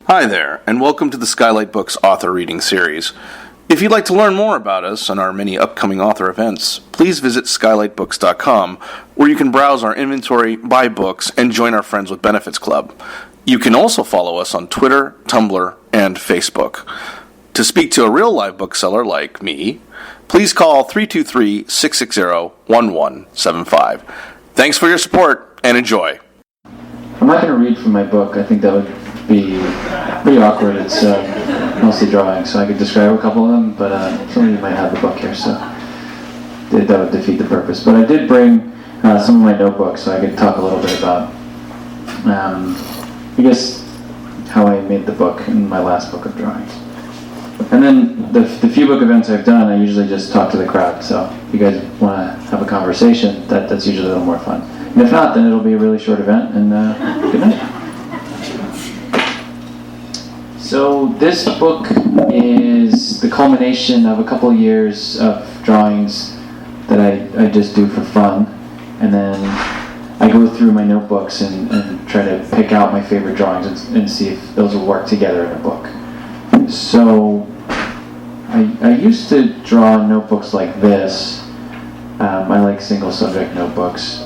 Hi there, and welcome to the Skylight Books author reading series. If you'd like to learn more about us and our many upcoming author events, please visit skylightbooks.com, where you can browse our inventory, buy books, and join our Friends with Benefits Club. You can also follow us on Twitter, Tumblr, and Facebook. To speak to a real live bookseller like me, please call 323-660-1175. Thanks for your support, and enjoy. I'm not going to read from my book. I think that would be pretty awkward. It's mostly drawings, so I could describe a couple of them, but some of you might have the book here, so that would defeat the purpose. But I did bring some of my notebooks, so I could talk a little bit about, I guess, how I made the book in my last book of drawings. And then the few book events I've done, I usually just talk to the crowd, so if you guys want to have a conversation, that's usually a little more fun. And if not, then it'll be a really short event, and good night. So this book is the culmination of a couple of years of drawings that I just do for fun, and then I go through my notebooks and try to pick out my favorite drawings and see if those will work together in a book. So I used to draw notebooks like this. I like single subject notebooks,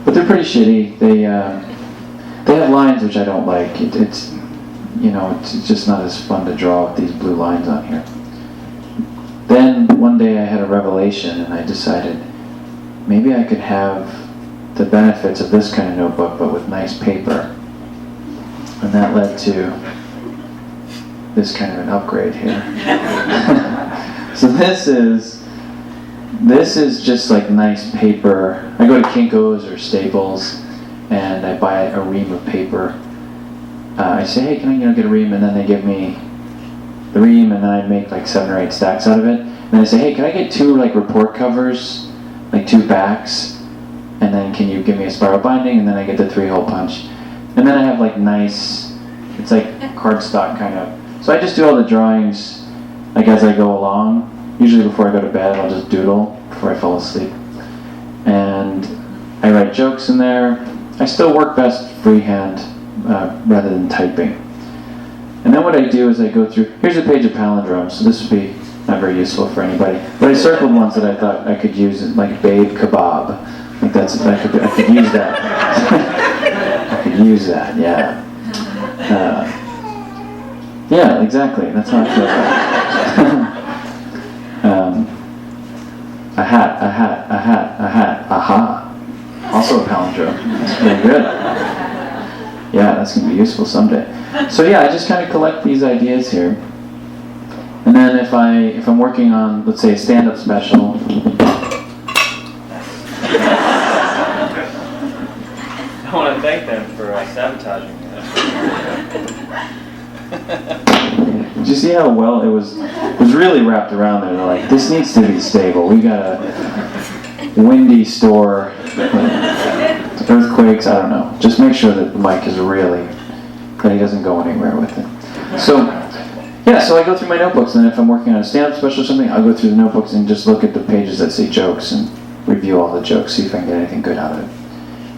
but they're pretty shitty. They have lines which I don't like. It's just not as fun to draw with these blue lines on here. Then one day I had a revelation and I decided maybe I could have the benefits of this kind of notebook but with nice paper. And that led to this kind of an upgrade here. So this is just like nice paper. I go to Kinko's or Staples and I buy a ream of paper. I say, hey, can I get a ream? And then they give me the ream, and then I make like 7 or 8 stacks out of it. And I say, hey, can I get 2 like report covers, like 2 backs? And then can you give me a spiral binding? And then I get the 3-hole punch. And then I have like nice, it's like cardstock kind of. So I just do all the drawings like as I go along. Usually before I go to bed, I'll just doodle before I fall asleep. And I write jokes in there. I still work best freehand. Rather than typing. And then what I do is I go through, here's a page of palindromes, so this would be not very useful for anybody, but I circled ones that I thought I could use, like babe kebab. I could use that. I could use that, yeah. Yeah, exactly, that's how I feel about it. A hat, aha. Also a palindrome, that's pretty good. Yeah, that's going to be useful someday. So yeah, I just kind of collect these ideas here. And then if I'm working on, let's say, a stand-up special. I want to thank them for sabotaging that. Did you see how well it was really wrapped around there? They're like, this needs to be stable. We got a windy store. Earthquakes, I don't know. Just make sure that the mic is really, that he doesn't go anywhere with it. So, yeah, so I go through my notebooks, and if I'm working on a stand-up special or something, I'll go through the notebooks and just look at the pages that say jokes and review all the jokes, see if I can get anything good out of it.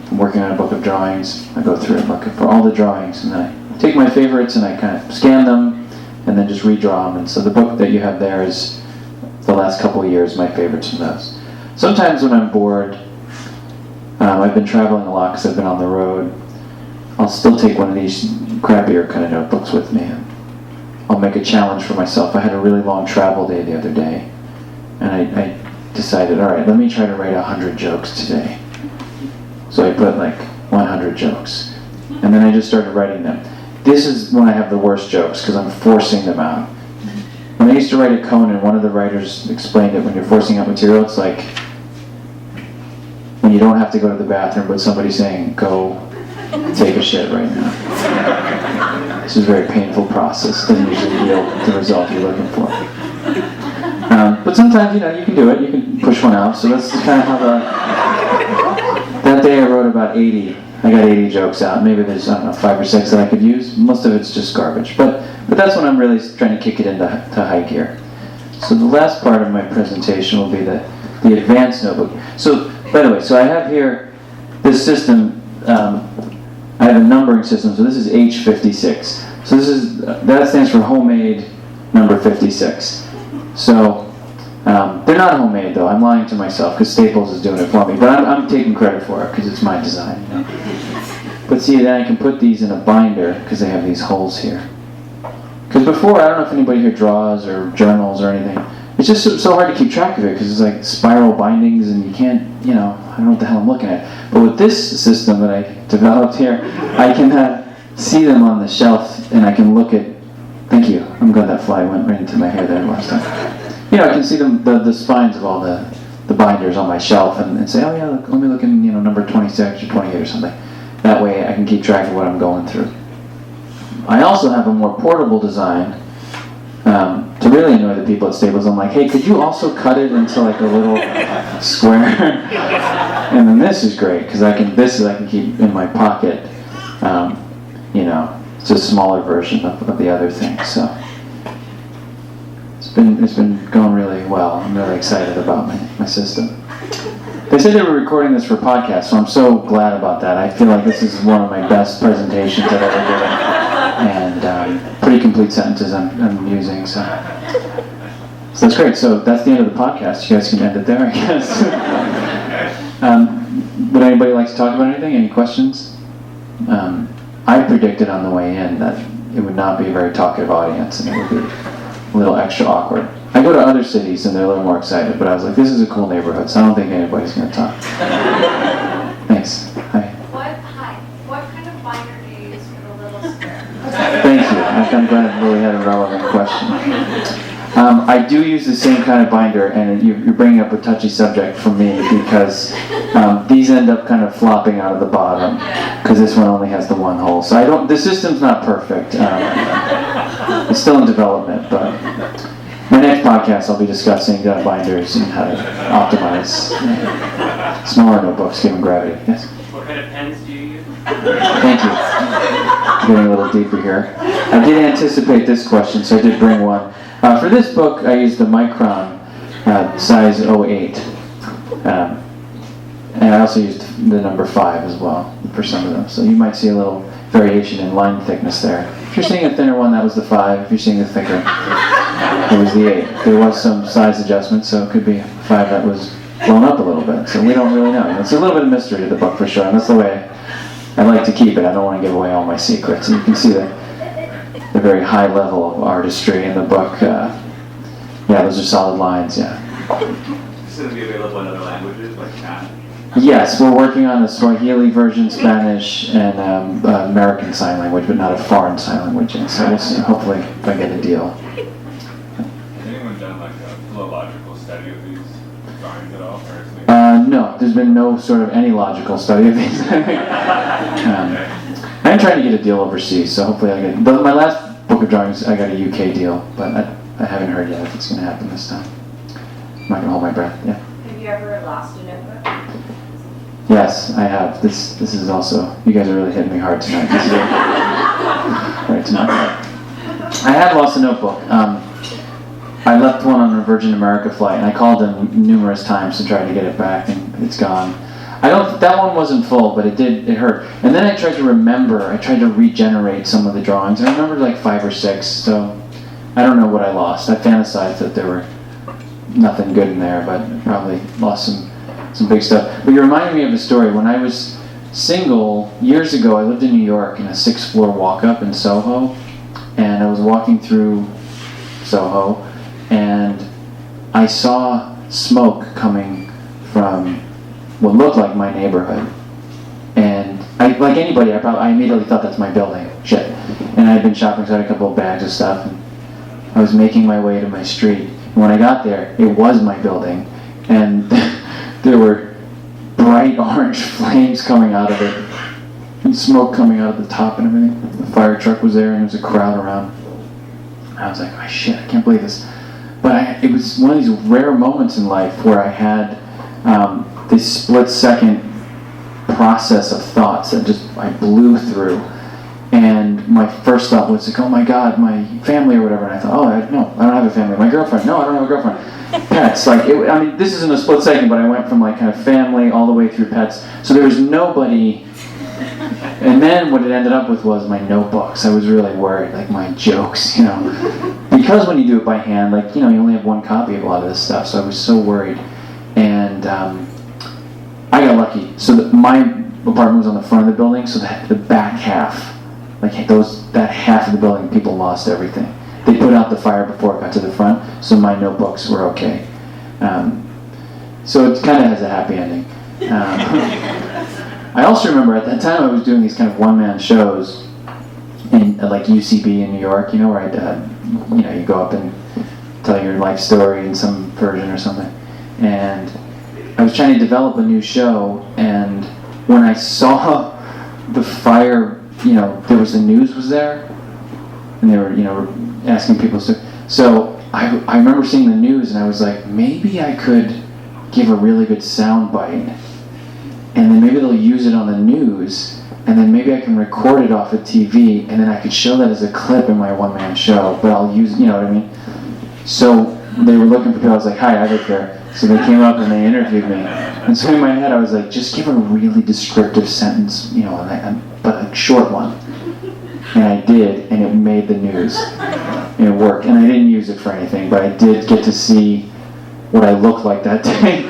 If I'm working on a book of drawings, I go through and look for all the drawings, and I take my favorites and I kind of scan them, and then just redraw them. And so the book that you have there is the last couple of years, my favorites from those. Sometimes when I'm bored, I've been traveling a lot because I've been on the road. I'll still take one of these crappier kind of notebooks with me, and I'll make a challenge for myself. I had a really long travel day the other day, and I decided, all right, let me try to write 100 jokes today. So I put like 100 jokes, and then I just started writing them. This is when I have the worst jokes because I'm forcing them out. When I used to write at Conan, one of the writers explained it when you're forcing out material, it's like when you don't have to go to the bathroom, but somebody's saying, go take a shit right now. This is a very painful process. Doesn't usually yield the result you're looking for. But sometimes, you can do it. You can push one out. So that's kind of how that day I wrote about 80. I got 80 jokes out. Maybe there's, 5 or 6 that I could use. Most of it's just garbage. But that's when I'm really trying to kick it into high gear. So the last part of my presentation will be the advanced notebook. So, by the way, so I have here this system. I have a numbering system. So this is H56. So that stands for homemade number 56. So they're not homemade though. I'm lying to myself because Staples is doing it for me. But I'm taking credit for it because it's my design. You know? But see, then I can put these in a binder because they have these holes here. Because before, I don't know if anybody here draws or journals or anything. It's just so hard to keep track of it because it's like spiral bindings and you can't, I don't know what the hell I'm looking at. But with this system that I developed here, I can see them on the shelf and I can look at, thank you, I'm glad that fly went right into my hair there last time. I can see the spines of all the binders on my shelf and say, oh yeah, let me look in, number 26 or 28 or something. That way I can keep track of what I'm going through. I also have a more portable design to really annoy the people at Staples. I'm like, hey, could you also cut it into like a little square? And then this is great because I can keep in my pocket. It's a smaller version of the other thing. So it's been going really well. I'm really excited about my system. They said they were recording this for podcast, so I'm so glad about that. I feel like this is one of my best presentations I've ever given, and pretty complete sentences I'm using. So that's great. So that's the end of the podcast. You guys can end it there, I guess. Would anybody like to talk about anything? Any questions? I predicted on the way in that it would not be a very talkative audience, and it would be a little extra awkward. I go to other cities and they're a little more excited, but I was like, this is a cool neighborhood, so I don't think anybody's going to talk. Thanks. Hi. What kind of binder do you use for the little square? Thank you. I'm glad Lily had a relevant question. I do use the same kind of binder, and you're bringing up a touchy subject for me because these end up kind of flopping out of the bottom because this one only has the one hole. So the system's not perfect. It's still in development, but my next podcast I'll be discussing binders and how to optimize smaller notebooks given gravity. Yes? What kind of pens do you use? Thank you. Getting a little deeper here. I did anticipate this question, so I did bring one. For this book, I used the Micron size 08. And I also used the number 5 as well for some of them. So you might see a little variation in line thickness there. If you're seeing a thinner one, that was the 5. If you're seeing a thicker, it was the 8. There was some size adjustment, so it could be a 5 that was blown up a little bit. So we don't really know. It's a little bit of mystery to the book for sure, and that's the way I like to keep it. I don't want to give away all my secrets. And you can see the very high level of artistry in the book. Those are solid lines, This is going to be available in other languages, like Spanish? Yes, we're working on the Swahili version, Spanish, and American Sign Language, but not a foreign sign language yet. So we'll see, hopefully, if I get a deal. Has anyone done like a philological study of these drawings at all? No, there's been no sort of any logical study of these. I'm trying to get a deal overseas, so hopefully I get. But my last book of drawings, I got a UK deal, but I haven't heard yet if it's going to happen this time. I'm not going to hold my breath. Yeah. Have you ever lost a notebook? Yes, I have. This is also. You guys are really hitting me hard tonight. This is right tonight. I have lost a notebook. I left one on a Virgin America flight, and I called them numerous times to try to get it back, and it's gone. That one wasn't full, but it hurt. And then I tried to regenerate some of the drawings. I remembered like 5 or 6, so I don't know what I lost. I fantasized that there were nothing good in there, but probably lost some big stuff. But you reminded me of a story. When I was single, years ago, I lived in New York in a 6th floor walk-up in Soho, and I was walking through Soho, and I saw smoke coming from what looked like my neighborhood. And like anybody, I immediately thought that's my building. Shit. And I'd been shopping, so I had a couple of bags of stuff, and I was making my way to my street. And when I got there, it was my building, and there were bright orange flames coming out of it, and smoke coming out of the top and everything. The fire truck was there, and there was a crowd around. And I was like, oh shit, I can't believe this. But it was one of these rare moments in life where I had this split-second process of thoughts that I blew through. And my first thought was like, oh my God, my family or whatever. And I thought, no, I don't have a family. My girlfriend, no, I don't have a girlfriend. Pets, this isn't a split second, but I went from like kind of family all the way through pets. So there was nobody And then what it ended up with was my notebooks. I was really worried, like my jokes, because when you do it by hand, like, you only have one copy of a lot of this stuff, so I was so worried. And I got lucky. So my apartment was on the front of the building, so the back half, like that half of the building, people lost everything. They put out the fire before it got to the front, so my notebooks were okay. So it kind of has a happy ending. I also remember at that time I was doing these kind of one-man shows in like UCB in New York, where you go up and tell your life story in some version or something. And I was trying to develop a new show, and when I saw the fire, there was the news was there, and they were, asking people to. So I remember seeing the news, and I was like, maybe I could give a really good sound bite, and then maybe they'll use it on the news, and then maybe I can record it off of TV, and then I could show that as a clip in my one-man show, but I'll use, you know what I mean? So they were looking for people. I was like, hi, I live here. So they came up and they interviewed me. And so in my head, I was like, just give a really descriptive sentence, but a short one. And I did, and it made the news. And it worked. And I didn't use it for anything, but I did get to see what I looked like that day.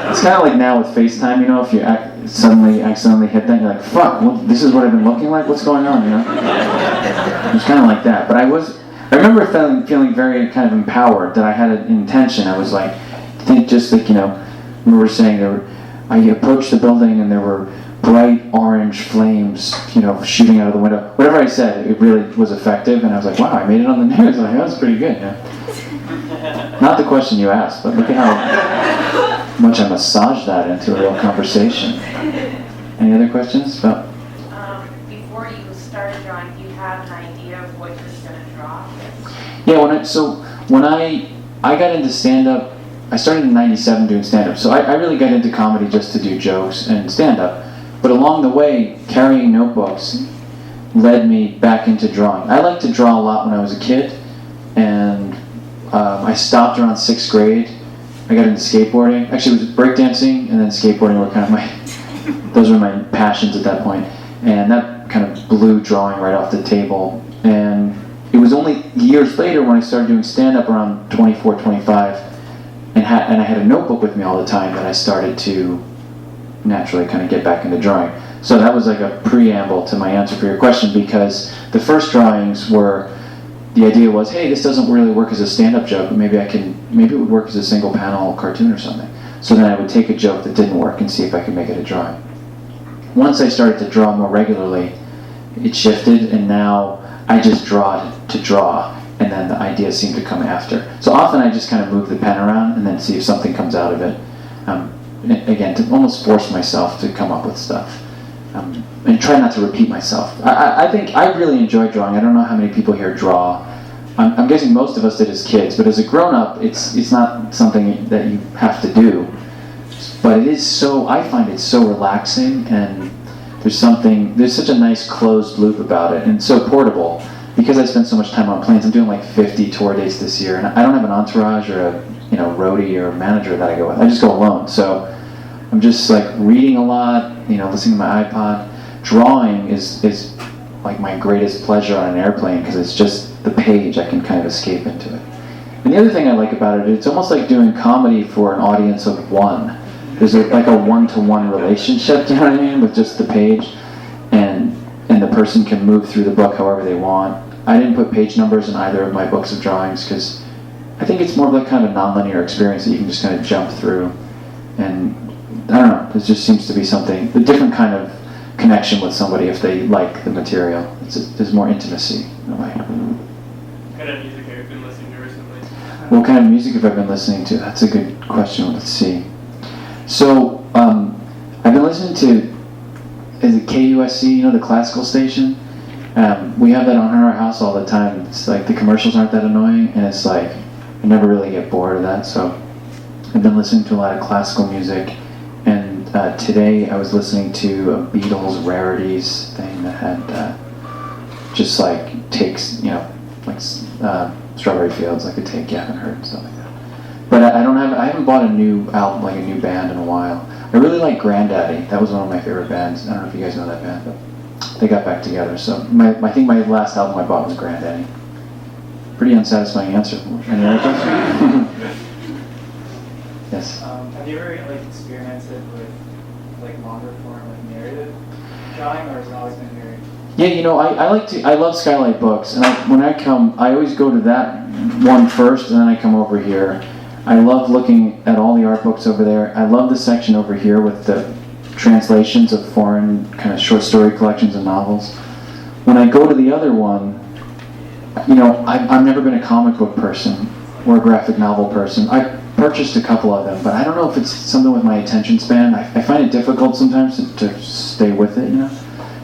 It's kind of like now with FaceTime, if you suddenly accidentally hit that, you're like, fuck, this is what I've been looking like? What's going on, It was kind of like that. But I remember feeling very kind of empowered, that I had an intention. I was like, we were saying I approached the building and there were bright orange flames, shooting out of the window. Whatever I said, it really was effective, and I was like, wow, I made it on the news. Like, that was pretty good. Not the question you asked, but look at how much I massaged that into a real conversation. Any other questions? Before you started drawing, do you have an idea of what you're going to draw? Yeah, when I got into stand-up, I started in '97 doing stand-up, so I really got into comedy just to do jokes and stand-up. But along the way, carrying notebooks led me back into drawing. I liked to draw a lot when I was a kid, and I stopped around 6th grade. I got into skateboarding. Actually, it was breakdancing and then skateboarding were kind of those were my passions at that point. And that kind of blew drawing right off the table. And it was only years later when I started doing stand-up around 24, 25, and I had a notebook with me all the time, that I started to naturally kind of get back into drawing. So that was like a preamble to my answer for your question, because the first drawings were, the idea was, hey, this doesn't really work as a stand-up joke, but maybe it would work as a single panel cartoon or something. So then I would take a joke that didn't work and see if I could make it a drawing. Once I started to draw more regularly, it shifted, and now I just draw to draw, and then the ideas seem to come after. So often I just kind of move the pen around and then see if something comes out of it. Again, to almost force myself to come up with stuff. And try not to repeat myself. I think I really enjoy drawing. I don't know how many people here draw. I'm guessing most of us did as kids, but as a grown-up, it's not something that you have to do. But I find it so relaxing, and there's such a nice closed loop about it, and it's so portable. Because I spend so much time on planes, I'm doing like 50 tour dates this year, and I don't have an entourage or a roadie or a manager that I go with. I just go alone. So I'm just like reading a lot, listening to my iPod. Drawing is like my greatest pleasure on an airplane, because it's just the page. I can kind of escape into it. And the other thing I like about it, it's almost like doing comedy for an audience of one. There's like a one-to-one relationship, you know what I mean, with just the page, and the person can move through the book however they want. I didn't put page numbers in either of my books of drawings, because I think it's more of like kind of a non-linear experience that you can just kind of jump through. And I don't know, there just seems to be a different kind of connection with somebody if they like the material. There's more intimacy in a way. What kind of music have you been listening to recently? What kind of music have I been listening to? That's a good question. Let's see. So, I've been listening to, is it KUSC, the classical station? We have that on in our house all the time. It's like the commercials aren't that annoying, and it's like, I never really get bored of that. So I've been listening to a lot of classical music, and today I was listening to a Beatles rarities thing that had just like takes, Strawberry Fields, like a take you haven't heard and stuff like that. But I haven't bought a new album, like a new band in a while. I really like Grandaddy. That was one of my favorite bands. I don't know if you guys know that band, but they got back together. So I think my last album I bought was Granddaddy. Pretty unsatisfying answer. Any other questions? Yes. Have you ever experimented with longer form narrative drawing, or has it always been very? Yeah, I love Skylight Books, and when I come, I always go to that one first, and then I come over here. I love looking at all the art books over there. I love the section over here with the translations of foreign kind of short story collections and novels. When I go to the other one, I've never been a comic book person or a graphic novel person. I purchased a couple of them, but I don't know if it's something with my attention span. I find it difficult sometimes to stay with it,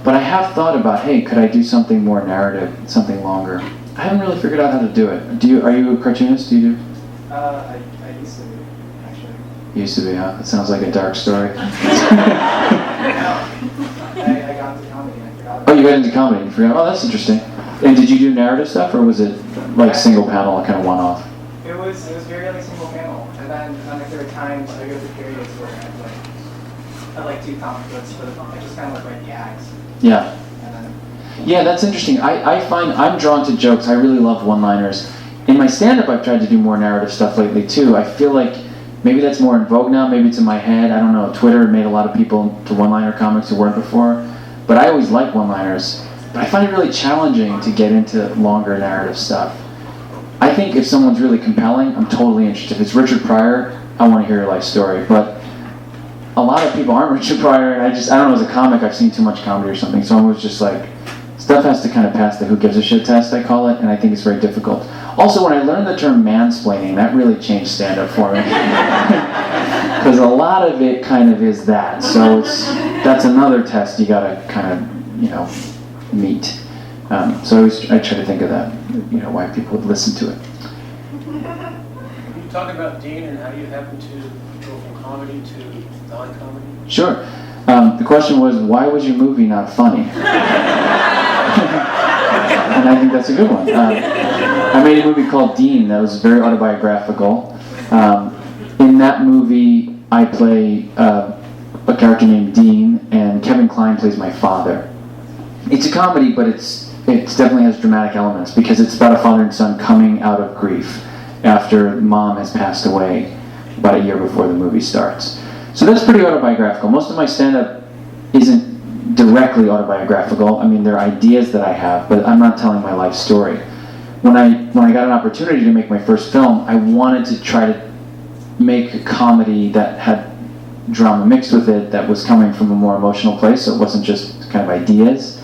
But I have thought about, hey, could I do something more narrative, something longer? I haven't really figured out how to do it. Are you a cartoonist? Do you do? I used to be, actually. You used to be, huh? That sounds like a dark story. I got into comedy and I forgot about Oh, you got into comedy and you forgot? Oh, that's interesting. And did you do narrative stuff, or was it single panel, kind of one-off? It was very single panel, and then there were times I go through periods where I do comic books, but I just kind of write gags. Yeah. And then, Yeah, that's interesting. I find I'm drawn to jokes. I really love one-liners. In my stand-up, I've tried to do more narrative stuff lately, too. I feel like maybe that's more in vogue now. Maybe it's in my head. I don't know. Twitter made a lot of people to one-liner comics who weren't before. But I always like one-liners. But I find it really challenging to get into longer narrative stuff. I think if someone's really compelling, I'm totally interested. If it's Richard Pryor, I want to hear your life story. But a lot of people aren't Richard Pryor, and I don't know, as a comic, I've seen too much comedy or something, so I'm always just like, stuff has to kind of pass the who gives a shit test, I call it, and I think it's very difficult. Also, when I learned the term mansplaining, that really changed stand-up for me. Because a lot of it kind of is that, so that's another test you gotta kind of, meet. So I try to think of that, why people would listen to it. You talk about Dean and how you happen to go from comedy to non-comedy? Sure. The question was, why was your movie not funny? And I think that's a good one. I made a movie called Dean that was very autobiographical. In that movie, I play a character named Dean, and Kevin Kline plays my father. It's a comedy, but it definitely has dramatic elements because it's about a father and son coming out of grief after mom has passed away about a year before the movie starts. So that's pretty autobiographical. Most of my stand-up isn't directly autobiographical. I mean, there are ideas that I have, but I'm not telling my life story. When I got an opportunity to make my first film, I wanted to try to make a comedy that had drama mixed with it, that was coming from a more emotional place, so it wasn't just kind of ideas.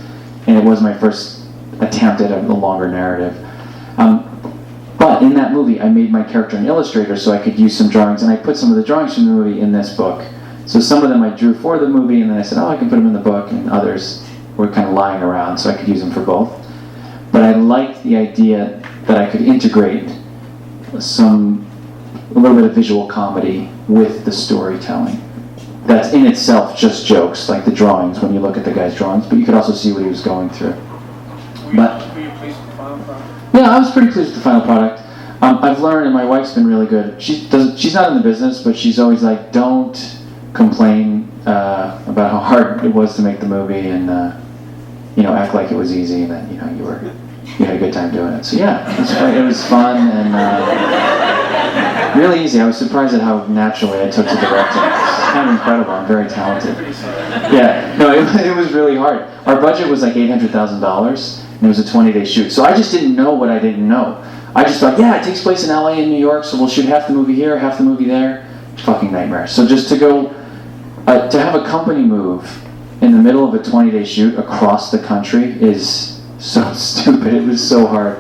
And it was my first attempt at a longer narrative. But in that movie, I made my character an illustrator so I could use some drawings, and I put some of the drawings from the movie in this book. So some of them I drew for the movie, and then I said, I can put them in the book, and others were kind of lying around, so I could use them for both. But I liked the idea that I could integrate a little bit of visual comedy with the storytelling. That's in itself just jokes, like the drawings, when you look at the guy's drawings, but you could also see what he was going through. Were you pleased with the final product? Yeah, I was pretty pleased with the final product. I've learned, and my wife's been really good. She's not in the business, but she's always like, don't complain about how hard it was to make the movie, and act like it was easy, and that you had a good time doing it. So yeah, it was fun and really easy. I was surprised at how naturally I took to directing. It's kind of incredible. I'm very talented. Yeah, no, it was really hard. Our budget was like $800,000, and it was a 20-day shoot. So I just didn't know what I didn't know. I just thought, it takes place in LA and New York, so we'll shoot half the movie here, half the movie there. Fucking nightmare. So just to go, to have a company move in the middle of a 20-day shoot across the country is so stupid. It was so hard.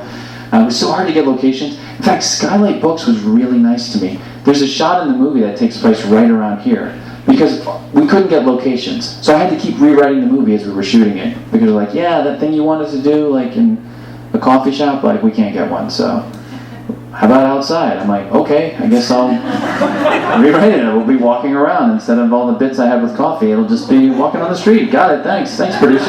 It was so hard to get locations. In fact, Skylight Books was really nice to me. There's a shot in the movie that takes place right around here because we couldn't get locations. So I had to keep rewriting the movie as we were shooting it because they're like, that thing you wanted to do, like in a coffee shop, like we can't get one. So how about outside? I'm like, okay, I guess I'll rewrite it. We'll be walking around instead of all the bits I had with coffee. It'll just be walking on the street. Got it. Thanks, producers.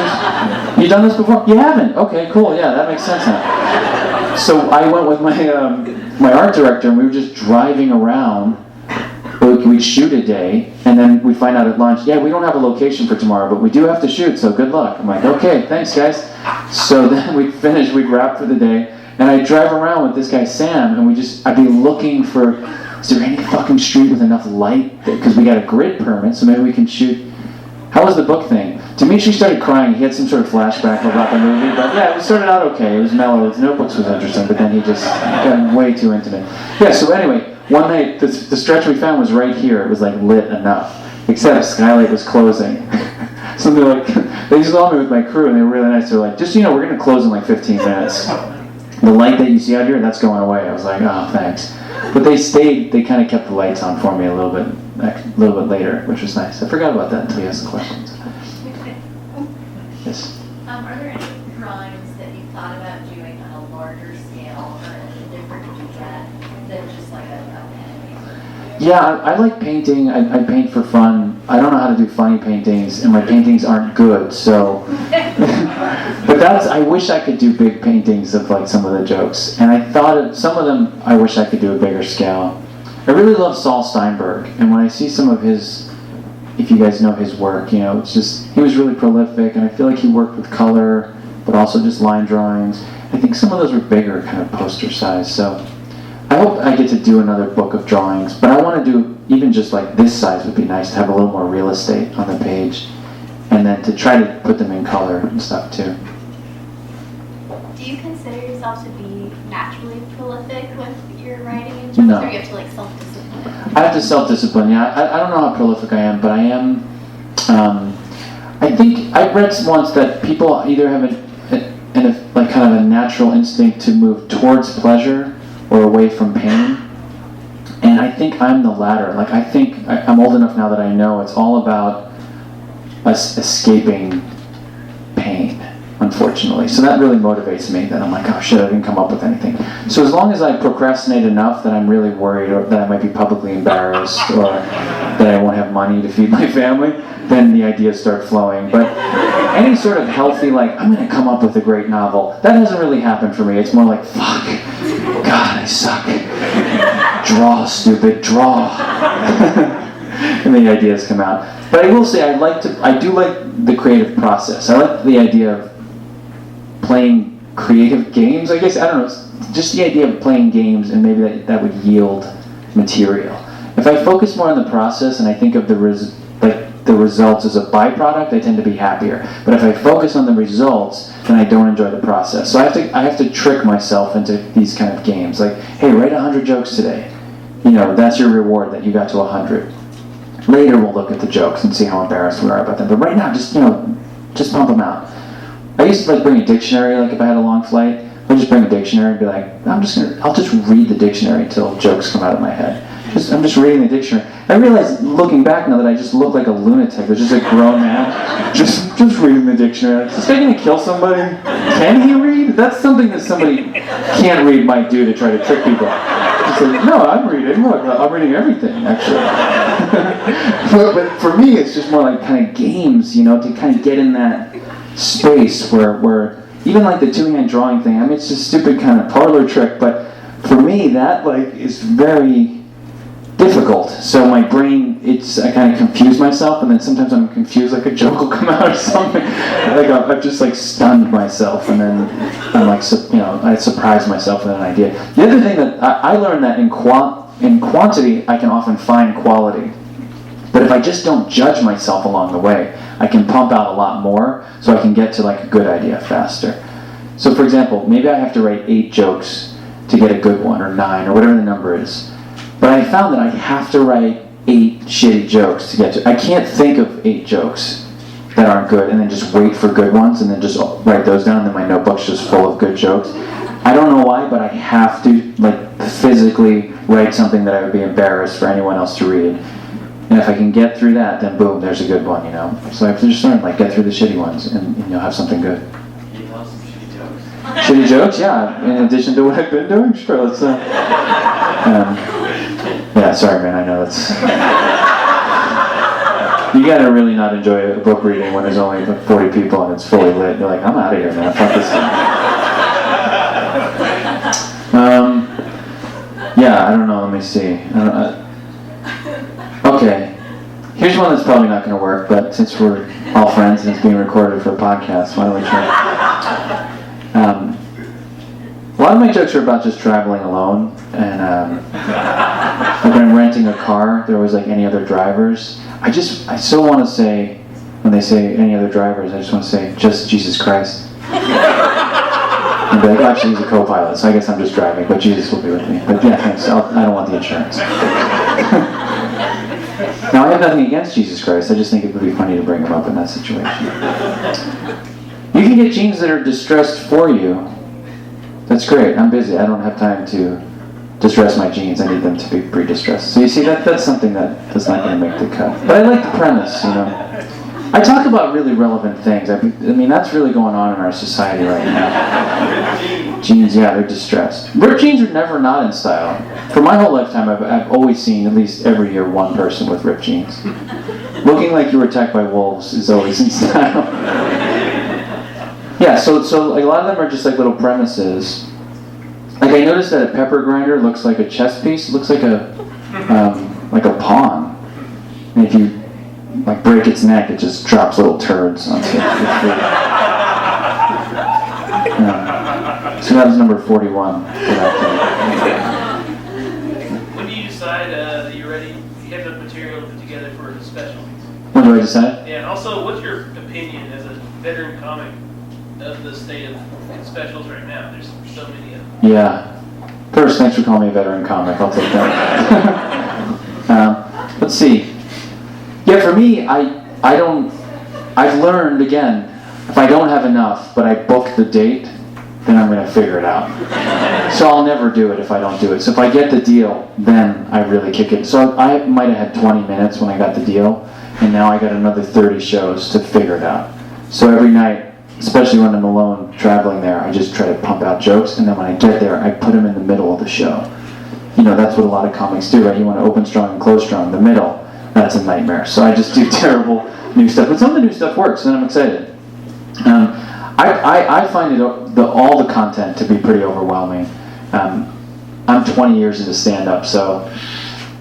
You done this before? You haven't? Okay, cool. Yeah, that makes sense now. So I went with my art director, and we were just driving around we'd shoot a day, and then we'd find out at lunch, yeah, we don't have a location for tomorrow, but we do have to shoot, so good luck. I'm like, okay, thanks, guys. So then we'd finish, we'd wrap for the day, and I'd drive around with this guy, Sam, and I'd be looking for, is there any fucking street with enough light? Because we got a grid permit, so maybe we can shoot. How was the book thing? Demetri started crying. He had some sort of flashback about the movie, but yeah, it started out okay. It was mellow. The Notebooks was interesting, but then he just got way too intimate. Yeah, so anyway, one night, the stretch we found was right here. It was like lit enough, except Skylight was closing. So they're like, they saw me with my crew, and they were really nice. They're like, just, we're going to close in like 15 minutes. The light that you see out here, that's going away. I was like, oh, thanks. But they kind of kept the lights on for me a little bit later, which was nice. I forgot about that until you asked the questions. Yes? Are there any drawings that you thought about doing on a larger scale or in a different medium than just like a pen? Yeah, I like painting. I paint for fun. I don't know how to do funny paintings, and my paintings aren't good, so... But I wish I could do big paintings of like some of the jokes. And I thought of some of them, I wish I could do a bigger scale. I really love Saul Steinberg, and when I see some of his, if you guys know his work, it's just, he was really prolific, and I feel like he worked with color, but also just line drawings. I think some of those were bigger, kind of poster size, so I hope I get to do another book of drawings, but I want to do, even just like this size would be nice to have a little more real estate on the page, and then to try to put them in color and stuff too. Do you consider yourself to be naturally prolific with your writing and jokes, No. or you have to like self-discipline? I have to self-discipline, yeah. I don't know how prolific I am, but I am, I think, I read once that people either have like kind of a natural instinct to move towards pleasure or away from pain. And I think I'm the latter. Like, I think I'm old enough now that I know it's all about us escaping pain, unfortunately. So that really motivates me, that I'm like, oh shit, I didn't come up with anything. So as long as I procrastinate enough that I'm really worried, or that I might be publicly embarrassed, or that I won't have money to feed my family, then the ideas start flowing. But any sort of healthy, like, I'm going to come up with a great novel, that hasn't really happened for me. It's more like, fuck, God, I suck. Draw, stupid, draw. And the ideas come out. But I will say, I do like the creative process. I like the idea of playing creative games, I guess. I don't know, just the idea of playing games, and maybe that would yield material. If I focus more on the process and I think of the results as a byproduct, I tend to be happier. But if I focus on the results, then I don't enjoy the process. So I have to trick myself into these kind of games. Like, hey, write 100 jokes today. That's your reward, that you got to 100. Later we'll look at the jokes and see how embarrassed we are about them. But right now, just pump them out. I used to bring a dictionary, like if I had a long flight, I'd just bring a dictionary and be like, I'll just read the dictionary until jokes come out of my head. I'm just reading the dictionary. I realize, looking back now, that I just look like a lunatic. There's just a grown man just reading the dictionary. Is this guy going to kill somebody? Can he read? That's something that somebody can't read might do to try to trick people. Just like, no, I'm reading. Look, I'm reading everything, actually. but for me, it's just more like kind of games, to kind of get in that space where even like the two-hand drawing thing, it's just a stupid kind of parlor trick, but for me, that is very difficult. So my brain, I kind of confuse myself, and then sometimes I'm confused, like a joke will come out or something. I've just stunned myself, and then I'm I surprise myself with an idea. The other thing that I learned, that in quantity, I can often find quality. But if I just don't judge myself along the way, I can pump out a lot more, so I can get to a good idea faster. So for example, maybe I have to write 8 jokes to get a good one, or 9, or whatever the number is. But I found that I have to write 8 shitty jokes to get to. I can't think of 8 jokes that aren't good and then just wait for good ones and then just write those down, and then my notebook's just full of good jokes. I don't know why, but I have to physically write something that I would be embarrassed for anyone else to read. And if I can get through that, then boom, there's a good one, So I have to just learn, get through the shitty ones, and you'll have something good. Can you tell us some shitty jokes? Shitty jokes? Yeah. In addition to what I've been doing? Sure, let's... yeah, sorry, man, I know that's... You gotta really not enjoy a book reading when there's only 40 people and it's fully lit. You're like, I'm out of here, man. Fuck this thing. Yeah, I don't know. Let me see. Here's one that's probably not going to work, but since we're all friends and it's being recorded for a podcast, why don't we try? A lot of my jokes are about just traveling alone, and like when I'm renting a car, they're always like any other drivers. I so want to say, when they say any other drivers, I just want to say just Jesus Christ. And be like, actually, he's a co-pilot, so I guess I'm just driving, but Jesus will be with me. But yeah, thanks. I don't want the insurance. Now, I have nothing against Jesus Christ. I just think it would be funny to bring him up in that situation. You can get jeans that are distressed for you. That's great. I'm busy. I don't have time to distress my jeans. I need them to be pre-distressed. So you see, that's something that's not going to make the cut. But I like the premise, I talk about really relevant things. I mean, that's really going on in our society right now. Jeans, yeah, they're distressed. Ripped jeans are never not in style. For my whole lifetime, I've always seen, at least every year, one person with ripped jeans. Looking like you were attacked by wolves is always in style. Yeah, so like, a lot of them are just like little premises. Like I noticed that a pepper grinder looks like a chess piece. It looks like a pawn. And if you like break its neck, it just drops little turds onto it. So that was number 41. When do you decide that you're ready? You have the material put together for a special? When do I decide? Yeah, and also, what's your opinion as a veteran comic of the state of specials right now? There's so many of them. Yeah. First, thanks for calling me a veteran comic. I'll take that. Let's see. Yeah, for me, I've learned, again, if I don't have enough, but I book the date, then I'm going to figure it out. So I'll never do it if I don't do it. So if I get the deal, then I really kick it. So I might have had 20 minutes when I got the deal, and now I got another 30 shows to figure it out. So every night, especially when I'm alone traveling there, I just try to pump out jokes, and then when I get there, I put them in the middle of the show. That's what a lot of comics do, right? You want to open strong and close strong. The middle, that's a nightmare. So I just do terrible new stuff. But some of the new stuff works, and I'm excited. I find all the content to be pretty overwhelming. I'm 20 years into stand-up, so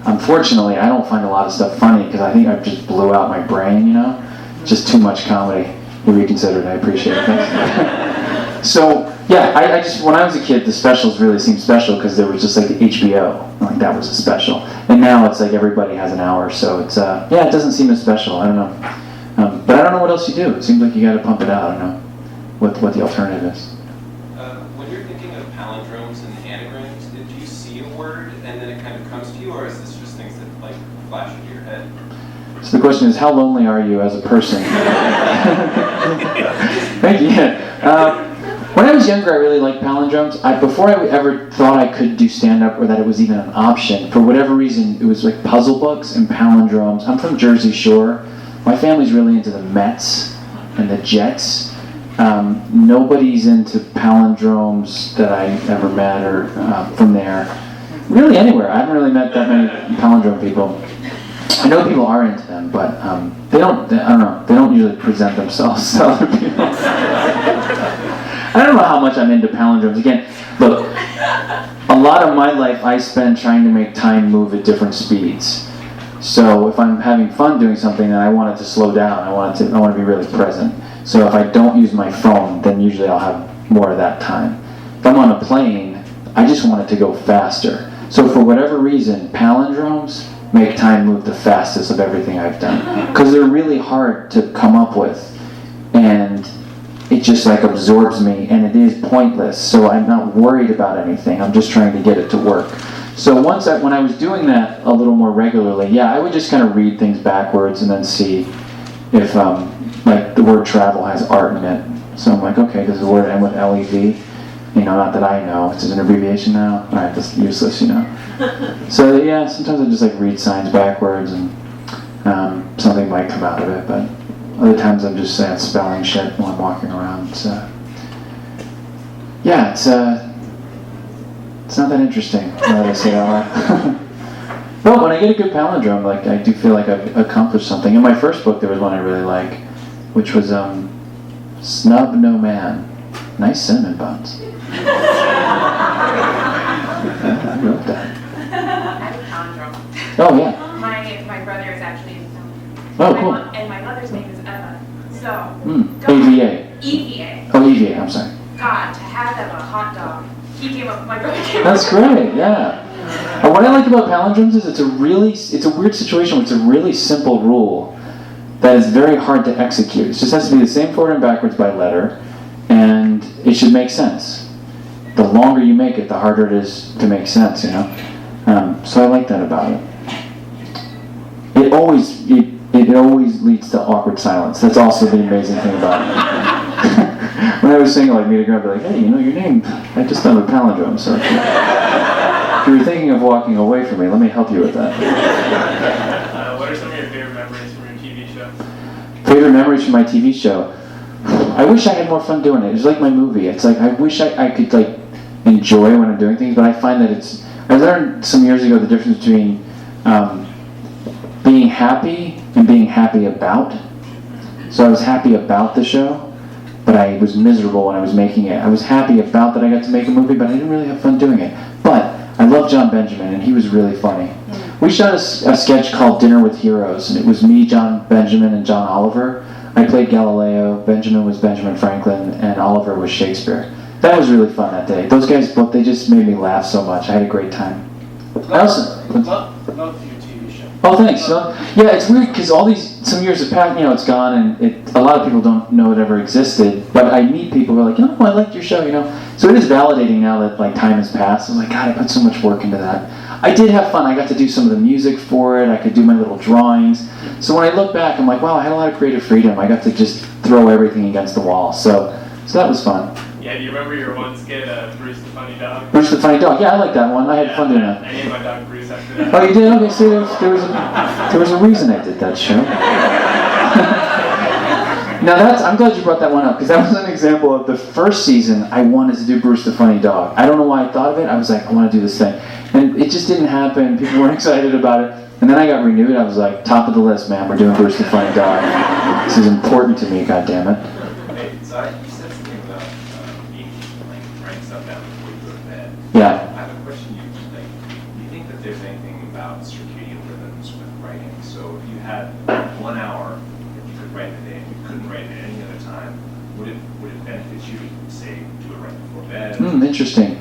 unfortunately I don't find a lot of stuff funny because I think I just blew out my brain, Just too much comedy. You reconsidered, I appreciate it. So, yeah, I just, when I was a kid, the specials really seemed special because there was just like the HBO, like that was a special. And now it's like everybody has an hour, so it's, it doesn't seem as special, I don't know. But I don't know what else you do. It seems like you got to pump it out, I don't know what the alternative is. When you're thinking of palindromes and anagrams, do you see a word and then it kind of comes to you, or is this just things that like flash into your head? So the question is, how lonely are you as a person? Thank you. When I was younger, I really liked palindromes. Before I ever thought I could do stand-up or that it was even an option, for whatever reason, it was like puzzle books and palindromes. I'm from Jersey Shore. My family's really into the Mets and the Jets. Nobody's into palindromes that I ever met or from there. Really anywhere. I haven't really met that many palindrome people. I know people are into them, but they don't. I don't know. They don't usually present themselves to other people. I don't know how much I'm into palindromes. Again, look, a lot of my life I spend trying to make time move at different speeds. So if I'm having fun doing something, then I want it to slow down. I want to be really present. So if I don't use my phone, then usually I'll have more of that time. If I'm on a plane, I just want it to go faster. So for whatever reason, palindromes make time move the fastest of everything I've done. Because they're really hard to come up with. And it just like absorbs me, and it is pointless. So I'm not worried about anything. I'm just trying to get it to work. So when I was doing that a little more regularly, I would just kind of read things backwards and then see if like the word travel has art in it. So I'm like, okay, does the word end with LEV? Not that I know. It's an abbreviation now. All right, that's useless, So sometimes I just like read signs backwards and something might come out of it, but other times I'm just saying spelling shit while I'm walking around. So it's not that interesting now that I say it out loud. But when I get a good palindrome, like I do feel like I've accomplished something. In my first book, there was one I really like, which was Snub No Man. Nice cinnamon buns. I wrote that. I have a palindrome. Oh yeah. My brother is actually Oh, My cool. And my mother's name is Emma. So, AVA. EVA. Oh, EVA, I'm sorry. God, to have them a hot dog. He came up, my brother came up. That's great, yeah. What I like about palindromes is it's a weird situation where it's a really simple rule that is very hard to execute. It just has to be the same forward and backwards by letter, and it should make sense. The longer you make it, the harder it is to make sense, you know? So I like that about it. It always leads to awkward silence. That's also the amazing thing about it. When I was saying, like, meet a girl, I'd be like, hey, you know, your name, I just found a palindrome, so if you were thinking of walking away from me, let me help you with that. What are some of your favorite memories from your TV show? Favorite memories from my TV show? I wish I had more fun doing it. It's like my movie. It's like, I wish I could, like, enjoy when I'm doing things, but I find that I learned some years ago the difference between being happy and being happy about. So I was happy about the show, but I was miserable when I was making it. I was happy about that I got to make a movie, but I didn't really have fun doing it. But I love John Benjamin, and he was really funny. We shot a sketch called Dinner with Heroes, and it was me, John Benjamin, and John Oliver. I played Galileo, Benjamin was Benjamin Franklin, and Oliver was Shakespeare. That was really fun that day. Those guys, they just made me laugh so much. I had a great time. I also... Love your TV show. Oh, thanks. Yeah, it's weird because some years have passed, you know, it's gone, and a lot of people don't know it ever existed. But I meet people who are like, you know, I liked your show, you know. So it is validating now that like time has passed. I was like, God, I put so much work into that. I did have fun. I got to do some of the music for it. I could do my little drawings. So when I look back, I'm like, wow, I had a lot of creative freedom. I got to just throw everything against the wall. So that was fun. Yeah, do you remember your one skit, Bruce the Funny Dog? Bruce the Funny Dog. Yeah, I like that one. I had fun doing that. I named my dog Bruce after that. Oh, you did? Okay, see, there was a reason I did that show. Now I'm glad you brought that one up, because that was an example of the first season I wanted to do Bruce the Funny Dog. I don't know why I thought of it. I was like, I want to do this thing. And it just didn't happen. People weren't excited about it. And then I got renewed. I was like, top of the list, man. We're doing Bruce the Funny Dog. This is important to me, goddammit. Hey, so you said something about writing stuff down before you go to bed. Yeah. I have a question. Do you think that there's anything about circadian rhythms with writing? So if you had 1 hour that you could write in a day and you couldn't write it at any other time, would it benefit you to, say, do it right before bed? Interesting.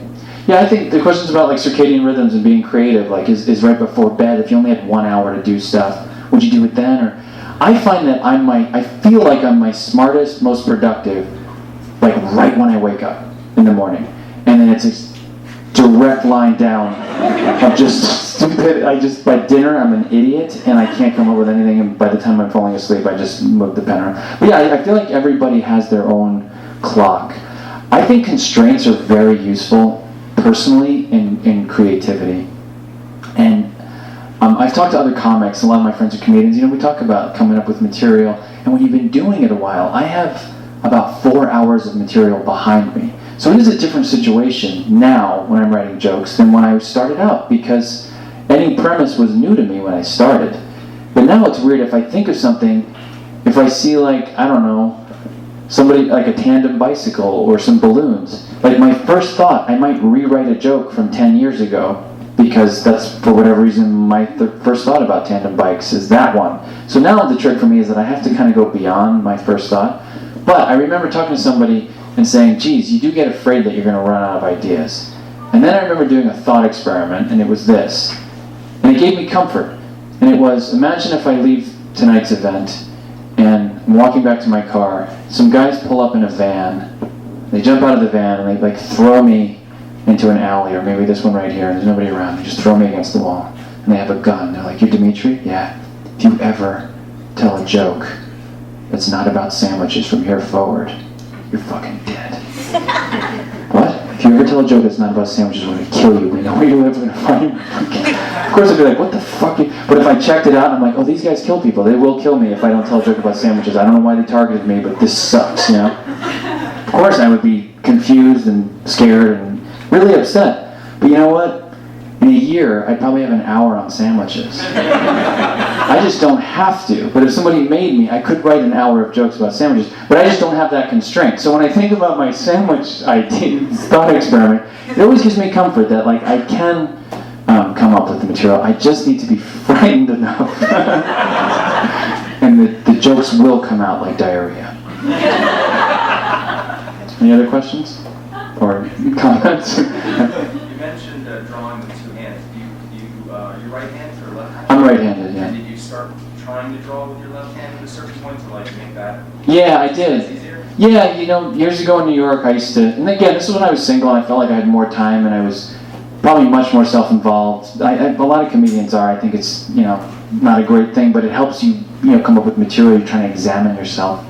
Yeah, I think the questions about like circadian rhythms and being creative is right before bed. If you only had 1 hour to do stuff, would you do it then? Or I find that I feel like I'm my smartest, most productive, like right when I wake up in the morning, and then it's a direct line down of just stupid. By dinner I'm an idiot and I can't come up with anything, and by the time I'm falling asleep I just move the pen around. But yeah, I feel like everybody has their own clock. I think constraints are very useful personally in creativity. And I've talked to other comics, a lot of my friends are comedians, you know, we talk about coming up with material, and when you've been doing it a while, I have about 4 hours of material behind me. So it is a different situation now when I'm writing jokes than when I started out, because any premise was new to me when I started. But now it's weird, if I think of something, if I see like, I don't know, somebody like a tandem bicycle or some balloons, like my first thought, I might rewrite a joke from 10 years ago, because that's, for whatever reason, my first thought about tandem bikes is that one. So now the trick for me is that I have to kind of go beyond my first thought. But I remember talking to somebody and saying, geez, you do get afraid that you're going to run out of ideas. And then I remember doing a thought experiment, and it was this. And it gave me comfort. And it was, imagine if I leave tonight's event, and I'm walking back to my car, some guys pull up in a van, they jump out of the van, and they like throw me into an alley, or maybe this one right here, and there's nobody around. They just throw me against the wall, and they have a gun. They're like, "You're Demetri? Yeah. If you ever tell a joke that's not about sandwiches from here forward, you're fucking dead." What? If you ever tell a joke that's not about sandwiches, we're gonna kill you. We know where you live. We're gonna find you. Of course, I'd be like, "What the fuck?" But if I checked it out, I'm like, "Oh, these guys kill people. They will kill me if I don't tell a joke about sandwiches. I don't know why they targeted me, but this sucks." You know. Of course, I would be confused and scared and really upset. But you know what? In a year, I'd probably have an hour on sandwiches. I just don't have to. But if somebody made me, I could write an hour of jokes about sandwiches. But I just don't have that constraint. So when I think about my sandwich thought experiment, it always gives me comfort that like I can come up with the material. I just need to be frightened enough and jokes will come out like diarrhea. Any other questions? Or comments? You mentioned drawing with two hands. You right-handed or left-handed? I'm right-handed, yeah. And did you start trying to draw with your left hand at a certain point to like make that? Yeah, I did. Easier? Yeah, years ago in New York, I used to, and again, this is when I was single and I felt like I had more time and I was probably much more self-involved. A lot of comedians are. I think it's, not a great thing, but it helps you, come up with material. You're trying to examine yourself.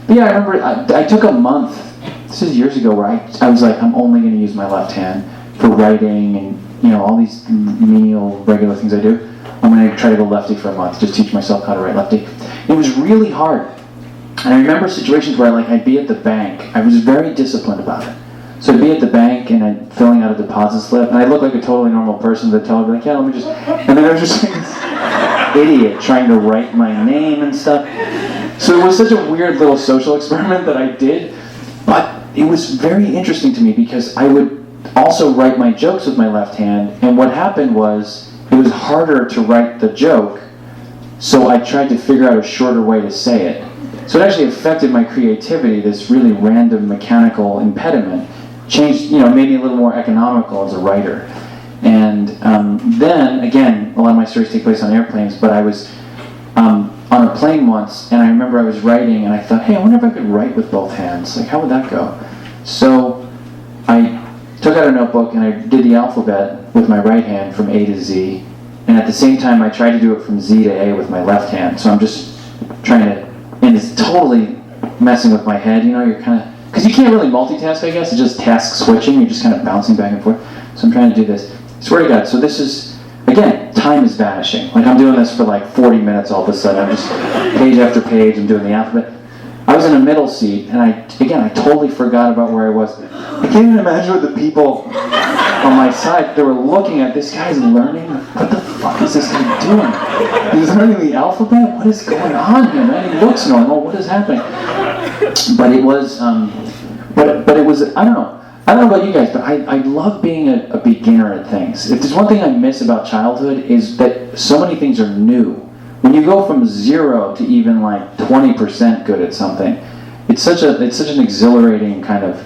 But yeah, I remember I took a month, this is years ago, where I was like, I'm only going to use my left hand for writing and, all these menial, regular things I do. I'm going to try to go lefty for a month, just teach myself how to write lefty. It was really hard. And I remember situations where I'd be at the bank. I was very disciplined about it. So I'd be at the bank and I'm filling out a deposit slip, and I look like a totally normal person. The teller would be like, yeah, let me just... And then I was just like this idiot trying to write my name and stuff. So it was such a weird little social experiment that I did, but it was very interesting to me because I would also write my jokes with my left hand, and what happened was it was harder to write the joke, so I tried to figure out a shorter way to say it. So it actually affected my creativity, this really random mechanical impediment. Changed, made me a little more economical as a writer. And then, again, a lot of my stories take place on airplanes, but I was on a plane once, and I remember I was writing, and I thought, hey, I wonder if I could write with both hands. Like, how would that go? So I took out a notebook, and I did the alphabet with my right hand from A to Z, and at the same time, I tried to do it from Z to A with my left hand. So I'm just trying to, and it's totally messing with my head, you're kind of, because you can't really multitask, I guess. It's just task switching. You're just kind of bouncing back and forth. So I'm trying to do this. I swear to God. So this is, again, time is vanishing. Like I'm doing this for like 40 minutes all of a sudden. I'm just page after page. I'm doing the alphabet. I was in a middle seat, and I totally forgot about where I was. I can't even imagine what the people on my side, they were looking at, this guy's learning. What the fuck is this guy doing? He's learning the alphabet? What is going on here, man? He looks normal. What is happening? But it was, but it was, I don't know about you guys, but I love being a beginner at things. If there's one thing I miss about childhood is that so many things are new. When you go from 0 to even like 20% good at something, it's such an exhilarating kind of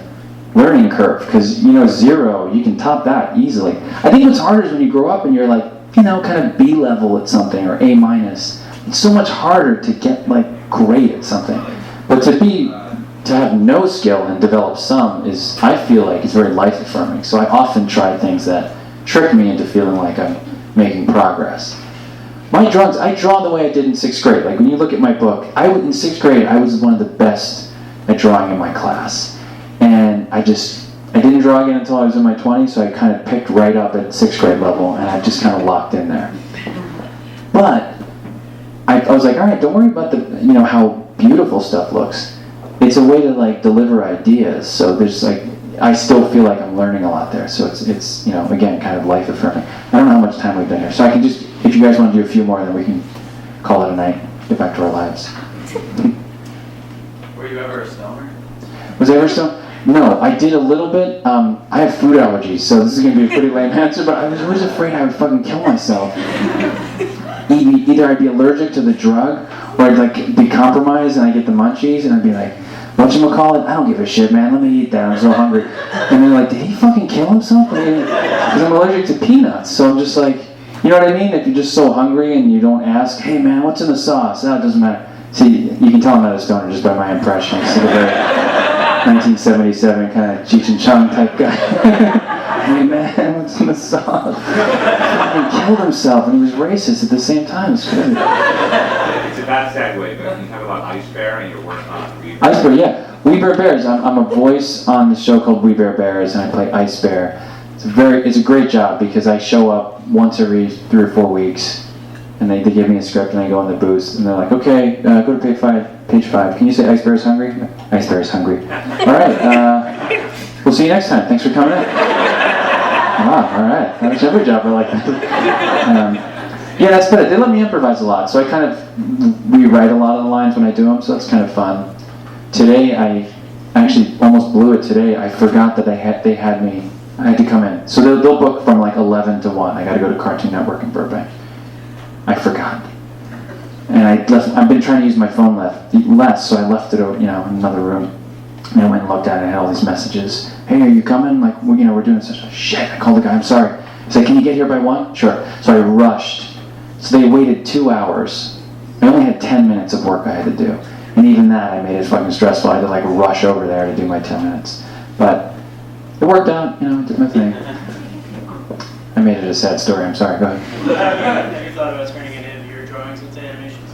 learning curve, because 0, you can top that easily. I think what's harder is when you grow up and you're like, kind of B level at something or A minus. It's so much harder to get like great at something. But to have no skill and develop some is, I feel like, it's very life affirming. So I often try things that trick me into feeling like I'm making progress. My drawings, I draw the way I did in 6th grade. Like when you look at my book, in 6th grade, I was one of the best at drawing in my class. And I didn't draw again until I was in my 20s, so I kind of picked right up at 6th grade level, and I just kind of locked in there. But I was like, all right, don't worry about how beautiful stuff looks. It's a way to like deliver ideas. So there's I still feel like I'm learning a lot there. So it's again, kind of life affirming. I don't know how much time we've been here, so I can just, if you guys want to do a few more, then we can call it a night. Get back to our lives. Were you ever a stoner? Was I ever stoned? No, I did a little bit. I have food allergies, so this is going to be a pretty lame answer, but I was always afraid I would fucking kill myself. Either I'd be allergic to the drug, or I'd be compromised and I'd get the munchies, and I'd be like, whatchamacallit, I don't give a shit, man, let me eat that, I'm so hungry. And they're like, did he fucking kill himself? Because I'm allergic to peanuts, so I'm just like, you know what I mean? If you're just so hungry and you don't ask, hey man, what's in the sauce? That doesn't matter. See, you can tell I'm not a stoner just by my impression. It's like a very 1977 kind of Cheech and Chong type guy. Hey man, what's in the sauce? He killed himself and he was racist at the same time. It's crazy. It's a bad segue, but can you talk about Ice Bear and your work on We Bear? Ice Bear, yeah. We Bear Bears. I'm a voice on the show called We Bear Bears, and I play Ice Bear. It's a great job because I show up once every 3 or 4 weeks, and they give me a script, and I go in the booth, and they're like, okay, go to page 5. Can you say Ice Bear is hungry? Ice Bear is hungry. All right. We'll see you next time. Thanks for coming in. Wow, all right. That's every job I like that. Yeah, that's better. They let me improvise a lot, so I kind of rewrite a lot of the lines when I do them, so that's kind of fun. Today, I actually almost blew it today. I forgot that they had me. I had to come in. So they'll book from 11 to 1. I got to go to Cartoon Network in Burbank. I forgot. And I've been trying to use my phone less, so I left it, in another room. And I went and looked at it, and I had all these messages. Hey, are you coming? Like, we're doing such a shit. I called the guy, I'm sorry. He's like, can you get here by 1? Sure. So I rushed. So they waited 2 hours. I only had 10 minutes of work I had to do. And even that, I made it fucking stressful. I had to like rush over there to do my 10 minutes. But it worked out, I did my thing. I made it a sad story, I'm sorry, go ahead. Have you thought about turning any of your drawings into animations?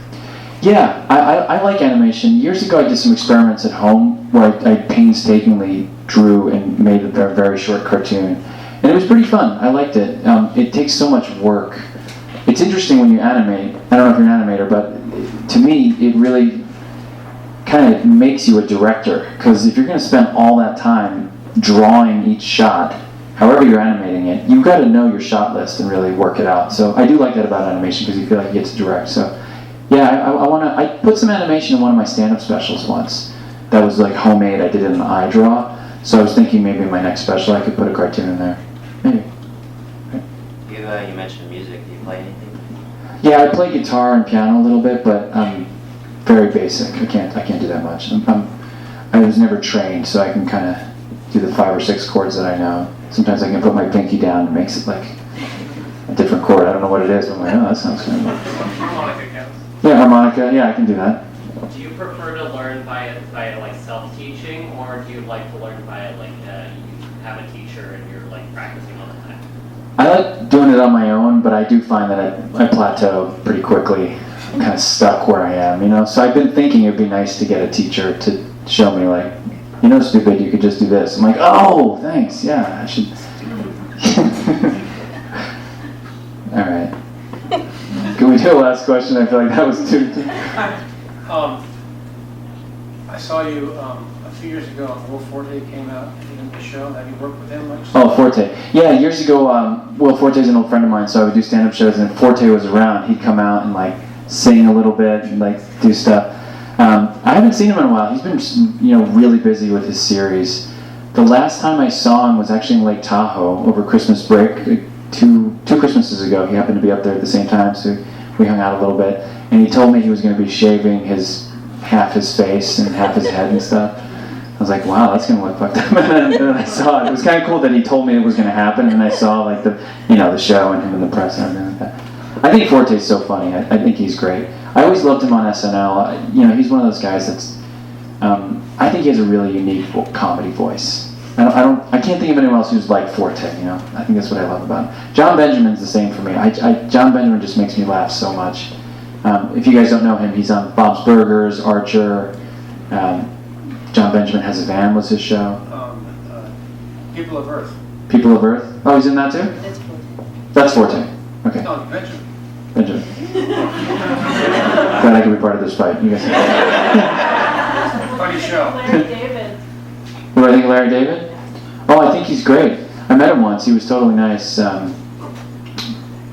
Yeah, I like animation. Years ago I did some experiments at home where I painstakingly drew and made a very short cartoon. And it was pretty fun, I liked it. It takes so much work. It's interesting when you animate, I don't know if you're an animator, but to me it really kind of makes you a director. Because if you're going to spend all that time drawing each shot, however you're animating it, you've got to know your shot list and really work it out. So I do like that about animation because you feel like you get to direct. So yeah, I put some animation in one of my stand-up specials once. That was like homemade, I did it in iDraw. So I was thinking maybe in my next special I could put a cartoon in there. Maybe. You mentioned music. Do you play anything? Yeah, I play guitar and piano a little bit, but very basic. I can't do that much. I was never trained, so I can kind of do the 5 or 6 chords that I know. Sometimes I can put my pinky down and it makes it like a different chord. I don't know what it is, but I'm like, oh, that sounds kind of... Harmonica counts. Yeah, harmonica. Yeah, I can do that. Do you prefer to learn by like self-teaching, or do you like to learn by like you have a teacher and you're like practicing all the time? I like doing it on my own, but I do find that I plateau pretty quickly. I'm kind of stuck where I am, So I've been thinking it'd be nice to get a teacher to show me, like, stupid, you could just do this. I'm like, oh, thanks, yeah, I should. All right. Can we do a last question? I feel like that was too. I saw you a few years ago on Will Forte came out in the show. Have you worked with him much? Oh, Forte. Yeah, years ago, Will Forte's an old friend of mine, so I would do stand-up shows, and if Forte was around, he'd come out and like sing a little bit and like do stuff. I haven't seen him in a while. He's been, really busy with his series. The last time I saw him was actually in Lake Tahoe over Christmas break, like two Christmases ago. He happened to be up there at the same time, so we hung out a little bit. And he told me he was going to be shaving half his face and half his head and stuff. I was like, wow, that's going to look fucked up. And then I saw it. It was kind of cool that he told me it was going to happen, and I saw like the show and him in the press and everything like that. I think Forte's so funny. I think he's great. I always loved him on SNL. He's one of those guys that's. I think he has a really unique comedy voice. I can't think of anyone else who's like Forte. I think that's what I love about him. John Benjamin's the same for me. John Benjamin just makes me laugh so much. If you guys don't know him, he's on Bob's Burgers, Archer. John Benjamin Has a Van was his show. People of Earth. People of Earth. Oh, he's in that too. That's Forte. Okay. No, Benjamin. Benjamin. Glad I could be part of this fight. You guys. Funny show. Larry David. What do I think of Larry David? Oh, I think he's great. I met him once. He was totally nice. Yeah,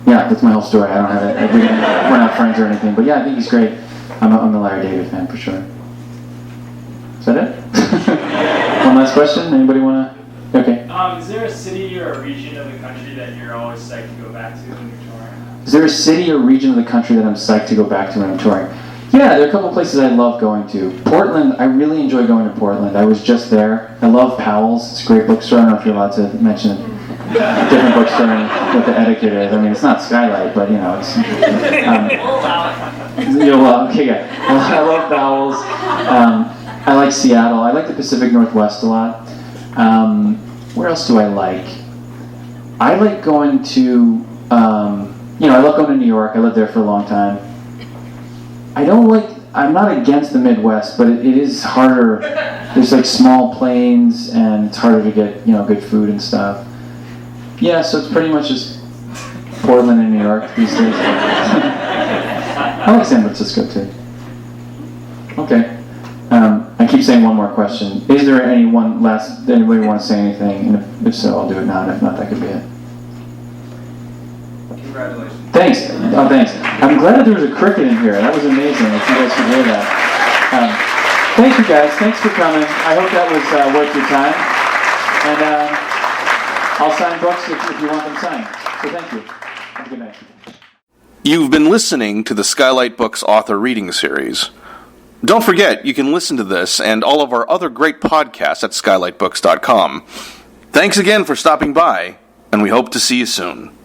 that's my whole story. I don't have it. We're not friends or anything, but yeah, I think he's great. I'm a Larry David fan for sure. Is that it? One last question. Anybody want to? Okay. Is there a city or a region of the country that you're always psyched to go back to when you're touring? Is there a city or region of the country that I'm psyched to go back to when I'm touring? Yeah, there are a couple places I love going to. Portland, I really enjoy going to Portland. I was just there. I love Powell's. It's a great bookstore. I don't know if you're allowed to mention it. Different bookstore and what the etiquette is. I mean, it's not Skylight, but it's. Okay, yeah. I love Powell's. I like Seattle. I like the Pacific Northwest a lot. Where else do I like? I like going to. I love going to New York. I lived there for a long time. I'm not against the Midwest, but it is harder. There's like small planes, and it's harder to get, good food and stuff. Yeah, so it's pretty much just Portland and New York these days. I like San Francisco too. Okay. I keep saying one more question. Is there anybody want to say anything? And if so, I'll do it now, and if not, that could be it. Congratulations. Thanks. Oh, thanks. I'm glad that there was a cricket in here. That was amazing. If you guys could hear that. Thank you, guys. Thanks for coming. I hope that was worth your time. And I'll sign books if you want them signed. So thank you. Have a good night. You've been listening to the Skylight Books author reading series. Don't forget, you can listen to this and all of our other great podcasts at skylightbooks.com. Thanks again for stopping by, and we hope to see you soon.